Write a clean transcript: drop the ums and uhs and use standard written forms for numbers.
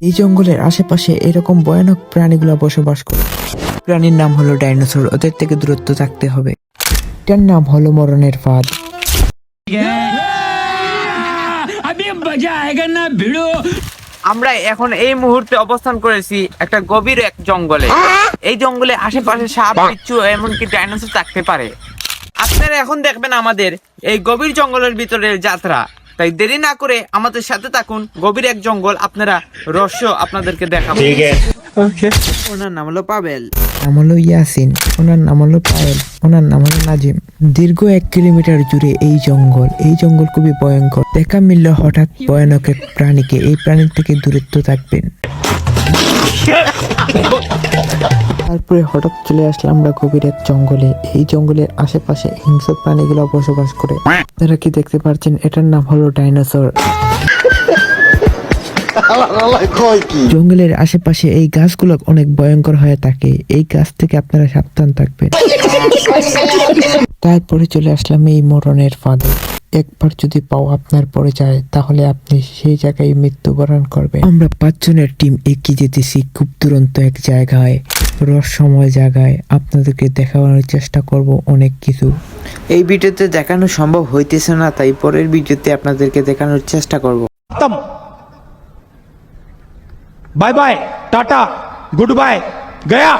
এই জঙ্গলের আশেপাশে এরকম ভয়ানক প্রাণীগুলো বসবাস করে। প্রাণীর নাম হলো ডাইনোসর। ওদের থেকে দূরত্ব থাকতে হবে। এটার নাম হলো মরণের ফাঁদ। আমরা এখন এই মুহূর্তে অবস্থান করেছি একটা গভীর এক জঙ্গলে। এই জঙ্গলে আশেপাশে সাপ, বিচ্ছু এমনকি ডাইনোসর থাকতে পারে। আপনারা এখন দেখবেন আমাদের এই গভীর জঙ্গলের ভিতরের যাত্রা। তাই দেরি না করে আমাদের সাথে থাকুন। গভীর এক জঙ্গল, আপনারা রহস্য আপনাদেরকে দেখাবো। ওনার নাম হলো পাবেল, নাম হলো ইয়াসিন, ওনার নাম হলো পায়েল, ওনার নাম হলো নাজিম। দীর্ঘ 1 কিলোমিটার জুড়ে এই জঙ্গল খুবই ভয়ঙ্কর। দেখা মিলল হঠাৎ ভয়ানক এক প্রাণীকে। এই প্রাণীর থেকে দূরত্ব থাকবেন। তারপরে হঠাৎ চলে আসলাম আমরা গভীর এক জঙ্গলে। এই জঙ্গলের আশেপাশে হিংস্র প্রাণীগুলো বসবাস করে। আপনারা কি দেখতে পাচ্ছেন? এটার নাম হলো ডাইনোসর। জঙ্গলের আশেপাশে এই গাছগুলো অনেক ভয়ঙ্কর হয়ে থাকে। এই গাছ থেকে আপনারা সাবধান থাকবেন। তারপরে চলে আসলাম এই মরণের ফাঁদে। একবার যদি পাও আপনার পড়ে যায় তাহলে আপনি সেই জায়গায় মৃত্যুবরণ করবেন। আমরা 5 জনের টিম এগিয়ে যেতেছি খুব দুরন্ত এক জায়গায়, রহস্যময় জায়গায়। আপনাদেরকে দেখানোর চেষ্টা করব অনেক কিছু। এই ভিডিওতে দেখানো সম্ভব হইতেছে না, তাই পরের ভিডিওতে আপনাদেরকে দেখানোর চেষ্টা করব। Bye bye tata goodbye गया।